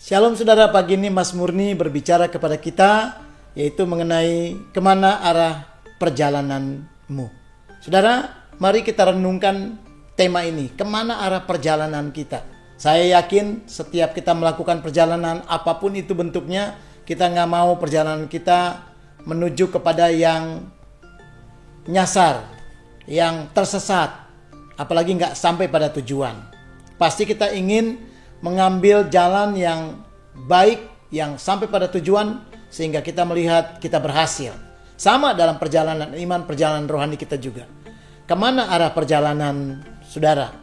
Shalom saudara, pagi ini Mas Murni berbicara kepada kita, yaitu mengenai kemana arah perjalananmu. Saudara, mari kita renungkan tema ini, kemana arah perjalanan kita. Saya yakin setiap kita melakukan perjalanan, apapun itu bentuknya, kita nggak mau perjalanan kita menuju kepada yang nyasar, yang tersesat, apalagi nggak sampai pada tujuan. Pasti kita ingin mengambil jalan yang baik, yang sampai pada tujuan, sehingga kita melihat kita berhasil. Sama dalam perjalanan iman, perjalanan rohani kita juga. Kemana arah perjalanan saudara?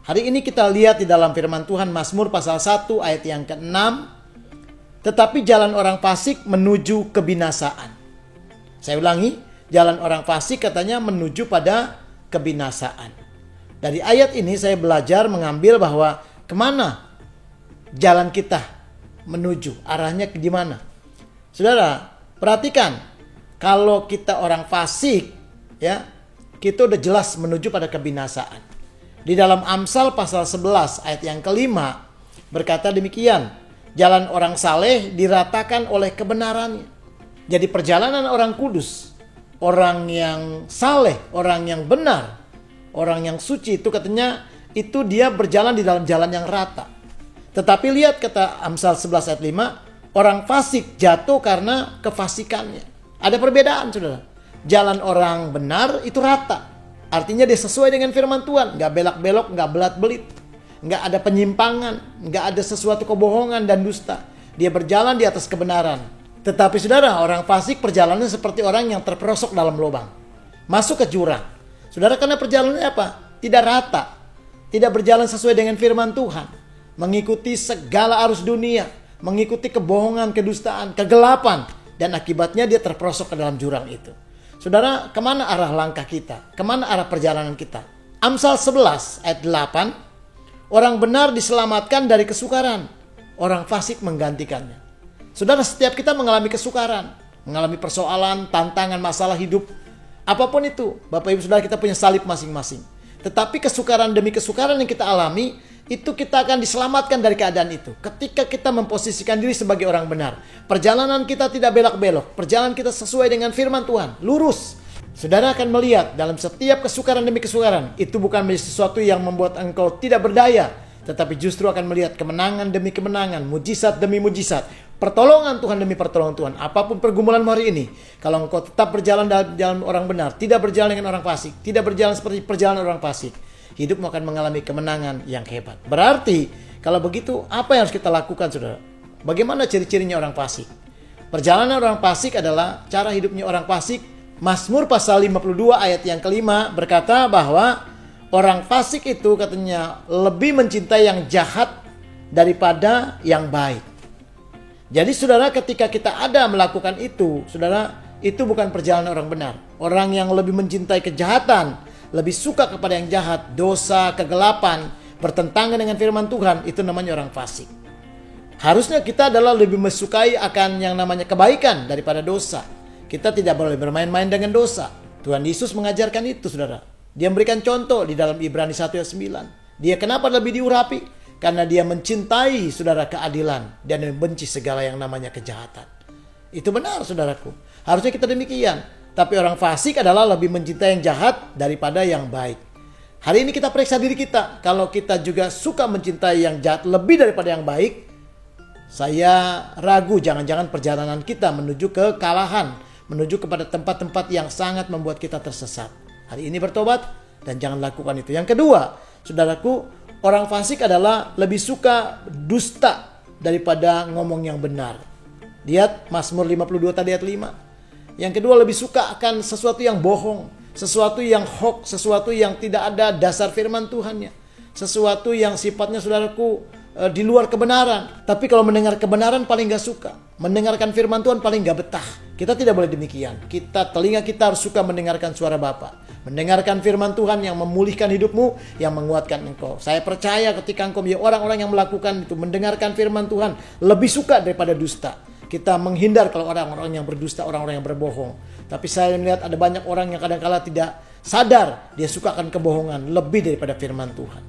Hari ini kita lihat di dalam firman Tuhan Mazmur pasal 1 ayat yang ke-6. Tetapi jalan orang fasik menuju kebinasaan. Saya ulangi, jalan orang fasik katanya menuju pada kebinasaan. Dari ayat ini saya belajar mengambil bahwa kemana jalan kita menuju, arahnya ke dimana. Saudara, perhatikan, kalau kita orang fasik, ya, kita udah jelas menuju pada kebinasaan. Di dalam Amsal pasal 11 ayat yang kelima berkata demikian, jalan orang saleh diratakan oleh kebenarannya. Jadi perjalanan orang kudus, orang yang saleh, orang yang benar, orang yang suci itu katanya itu dia berjalan di dalam jalan yang rata. Tetapi lihat kata Amsal 11 ayat 5, orang fasik jatuh karena kefasikannya. Ada perbedaan saudara. Jalan orang benar itu rata. Artinya dia sesuai dengan firman Tuhan. Gak belak-belok, gak belat-belit. Gak ada penyimpangan, gak ada sesuatu kebohongan dan dusta. Dia berjalan di atas kebenaran. Tetapi saudara, orang fasik perjalanannya seperti orang yang terperosok dalam lubang. Masuk ke jurang. Saudara, karena perjalanannya apa? Tidak rata. Tidak berjalan sesuai dengan firman Tuhan. Mengikuti segala arus dunia, mengikuti kebohongan, kedustaan, kegelapan, dan akibatnya dia terperosok ke dalam jurang itu. Saudara, kemana arah langkah kita? Kemana arah perjalanan kita? Amsal 11 ayat 8, orang benar diselamatkan dari kesukaran, orang fasik menggantikannya. Saudara, setiap kita mengalami kesukaran, mengalami persoalan, tantangan, masalah hidup, apapun itu, Bapak Ibu Saudara, kita punya salib masing-masing. Tetapi kesukaran demi kesukaran yang kita alami, itu kita akan diselamatkan dari keadaan itu. Ketika kita memposisikan diri sebagai orang benar. Perjalanan kita tidak belak-belok. Perjalanan kita sesuai dengan firman Tuhan. Lurus. Saudara akan melihat dalam setiap kesukaran demi kesukaran. Itu bukan menjadi sesuatu yang membuat engkau tidak berdaya. Tetapi justru akan melihat kemenangan demi kemenangan. Mujizat demi mujizat. Pertolongan Tuhan demi pertolongan Tuhan. Apapun pergumulan hari ini. Kalau engkau tetap berjalan dalam jalan orang benar. Tidak berjalan dengan orang fasik. Tidak berjalan seperti perjalanan orang fasik. Hidupmu akan mengalami kemenangan yang hebat. Berarti kalau begitu apa yang harus kita lakukan saudara? Bagaimana ciri-cirinya orang fasik? Perjalanan orang fasik adalah cara hidupnya orang fasik. Mazmur pasal 52 ayat yang kelima berkata bahwa orang fasik itu katanya lebih mencintai yang jahat daripada yang baik. Jadi saudara, ketika kita ada melakukan itu, saudara, itu bukan perjalanan orang benar. Orang yang lebih mencintai kejahatan, lebih suka kepada yang jahat, dosa, kegelapan, bertentangan dengan firman Tuhan, itu namanya orang fasik. Harusnya kita adalah lebih menyukai akan yang namanya kebaikan daripada dosa. Kita tidak boleh bermain-main dengan dosa. Tuhan Yesus mengajarkan itu saudara. Dia memberikan contoh di dalam Ibrani 1 ayat 9. Dia kenapa lebih diurapi? Karena dia mencintai saudara keadilan dan membenci segala yang namanya kejahatan. Itu benar saudaraku. Harusnya kita demikian. Tapi orang fasik adalah lebih mencintai yang jahat daripada yang baik. Hari ini kita periksa diri kita. Kalau kita juga suka mencintai yang jahat lebih daripada yang baik, saya ragu jangan-jangan perjalanan kita menuju kekalahan, menuju kepada tempat-tempat yang sangat membuat kita tersesat. Hari ini bertobat dan jangan lakukan itu. Yang kedua, saudaraku, orang fasik adalah lebih suka dusta daripada ngomong yang benar. Lihat Mazmur 52 tadi ayat 5. Yang kedua, lebih suka akan sesuatu yang bohong, sesuatu yang hoax, sesuatu yang tidak ada dasar firman Tuhannya, sesuatu yang sifatnya saudaraku di luar kebenaran. Tapi kalau mendengar kebenaran paling gak suka, mendengarkan firman Tuhan paling gak betah. Kita tidak boleh demikian. Telinga kita harus suka mendengarkan suara Bapa, mendengarkan firman Tuhan yang memulihkan hidupmu, yang menguatkan engkau. Saya percaya ketika engkau menjadi orang-orang yang melakukan itu, mendengarkan firman Tuhan, lebih suka daripada dusta. Kita menghindar kalau orang-orang yang berdusta, orang-orang yang berbohong. Tapi saya melihat ada banyak orang yang kadang-kala tidak sadar dia suka akan kebohongan lebih daripada firman Tuhan.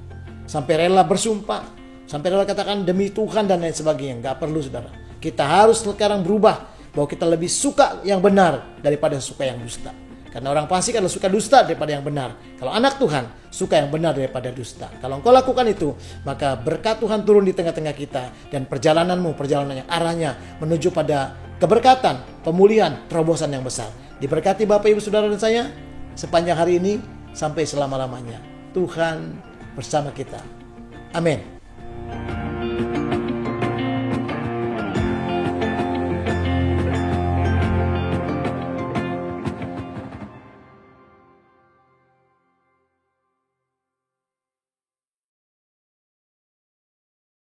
Sampai rela bersumpah, Sampai saudara katakan demi Tuhan dan lain sebagainya. Nggak perlu saudara. Kita harus sekarang berubah. Bahwa kita lebih suka yang benar daripada suka yang dusta. Karena orang fasik adalah suka dusta daripada yang benar. Kalau anak Tuhan, suka yang benar daripada dusta. Kalau engkau lakukan itu, maka berkat Tuhan turun di tengah-tengah kita. Dan perjalananmu, perjalanannya, arahnya menuju pada keberkatan, pemulihan, terobosan yang besar. Diberkati Bapak, Ibu, Saudara, dan saya sepanjang hari ini sampai selama-lamanya. Tuhan bersama kita. Amin.